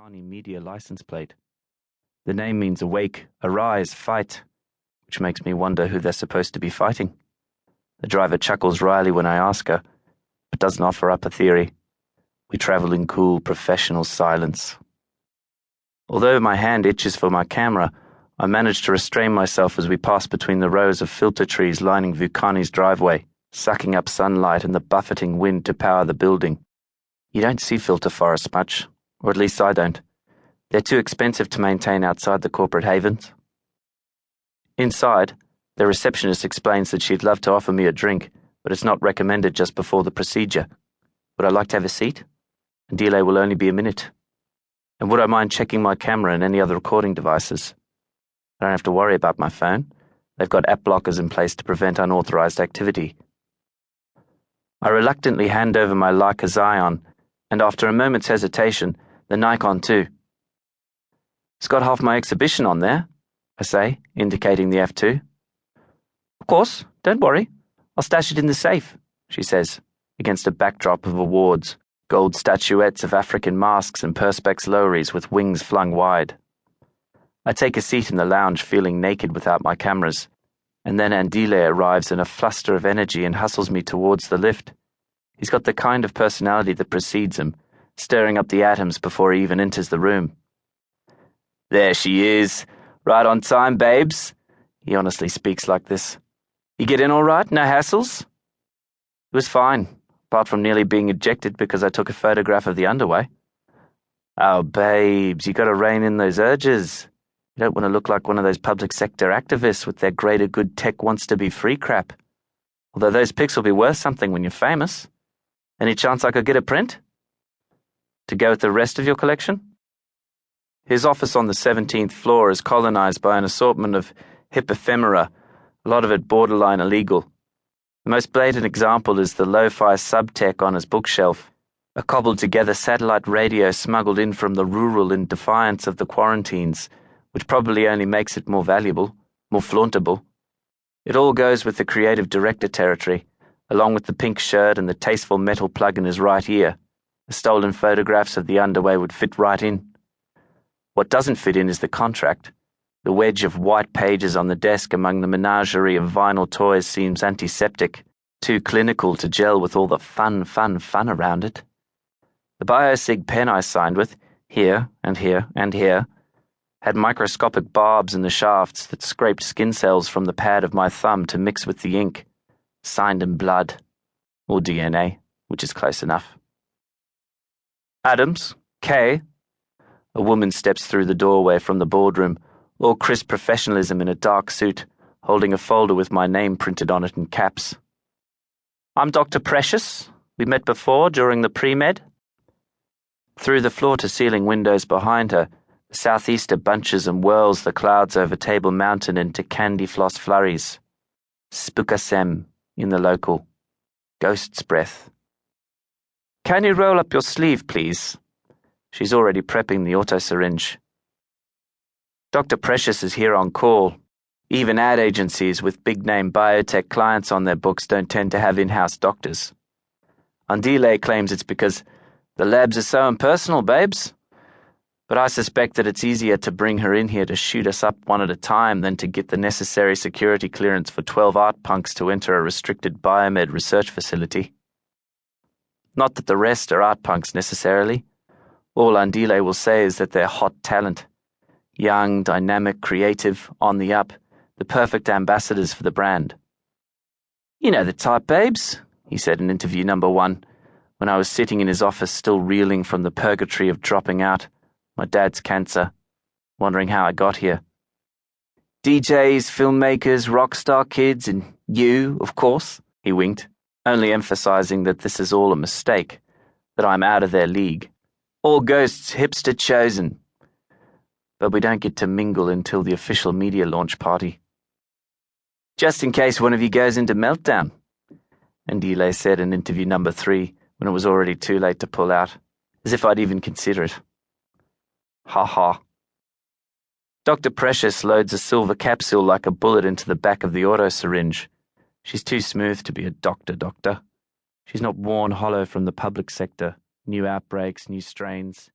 Vukani media license plate. The name means awake, arise, fight, which makes me wonder who they're supposed to be fighting. The driver chuckles wryly when I ask her, but doesn't offer up a theory. We travel in cool, professional silence. Although my hand itches for my camera, I manage to restrain myself as we pass between the rows of filter trees lining Vukani's driveway, sucking up sunlight and the buffeting wind to power the building. You don't see filter forests much, or at least I don't. They're too expensive to maintain outside the corporate havens. Inside, the receptionist explains that she'd love to offer me a drink, but it's not recommended just before the procedure. Would I like to have a seat? And delay will only be a minute. And would I mind checking my camera and any other recording devices? I don't have to worry about my phone. They've got app blockers in place to prevent unauthorized activity. I reluctantly hand over my Leica Zion, and after a moment's hesitation, the Nikon too. It's got half my exhibition on there, I say, indicating the F2. Of course, don't worry. I'll stash it in the safe, she says, against a backdrop of awards, gold statuettes of African masks and perspex loweries with wings flung wide. I take a seat in the lounge feeling naked without my cameras, and then Andile arrives in a fluster of energy and hustles me towards the lift. He's got the kind of personality that precedes him, stirring up the atoms before he even enters the room. There she is, right on time, babes. He honestly speaks like this. You get in all right? No hassles? It was fine, apart from nearly being ejected because I took a photograph of the underway. Oh, babes, you gotta rein in those urges. You don't want to look like one of those public sector activists with their greater good tech wants to be free crap. Although those pics will be worth something when you're famous. Any chance I could get a print? To go with the rest of your collection? His office on the 17th floor is colonized by an assortment of hip ephemera, a lot of it borderline illegal. The most blatant example is the lo-fi subtech on his bookshelf, a cobbled-together satellite radio smuggled in from the rural in defiance of the quarantines, which probably only makes it more valuable, more flauntable. It all goes with the creative director territory, along with the pink shirt and the tasteful metal plug in his right ear. The stolen photographs of the underway would fit right in. What doesn't fit in is the contract. The wedge of white pages on the desk among the menagerie of vinyl toys seems antiseptic, too clinical to gel with all the fun around it. The biosig pen I signed with, here and here and here, had microscopic barbs in the shafts that scraped skin cells from the pad of my thumb to mix with the ink, signed in blood, or DNA, which is close enough. Adams, K. A woman steps through the doorway from the boardroom, all crisp professionalism in a dark suit, holding a folder with my name printed on it in caps. I'm Dr. Precious. We met before during the pre-med. Through the floor-to-ceiling windows behind her, the southeaster bunches and whirls the clouds over Table Mountain into candy floss flurries. Spookasem in the local. Ghost's breath. Can you roll up your sleeve, please? She's already prepping the auto-syringe. Dr. Precious is here on call. Even ad agencies with big-name biotech clients on their books don't tend to have in-house doctors. Andile claims it's because the labs are so impersonal, babes. But I suspect that it's easier to bring her in here to shoot us up one at a time than to get the necessary security clearance for 12 art punks to enter a restricted biomed research facility. Not that the rest are art punks necessarily. All Andile will say is that they're hot talent. Young, dynamic, creative, on the up, the perfect ambassadors for the brand. You know the type, babes, he said in interview number 1, when I was sitting in his office still reeling from the purgatory of dropping out, my dad's cancer, wondering how I got here. DJs, filmmakers, rock star kids, and you, of course, he winked, only emphasizing that this is all a mistake, that I'm out of their league. All ghosts hipster chosen. But we don't get to mingle until the official media launch party. Just in case one of you goes into meltdown, Andile said in interview number 3 when it was already too late to pull out, as if I'd even consider it. Ha ha. Dr. Precious loads a silver capsule like a bullet into the back of the auto-syringe. She's too smooth to be a doctor. She's not worn hollow from the public sector. New outbreaks, new strains.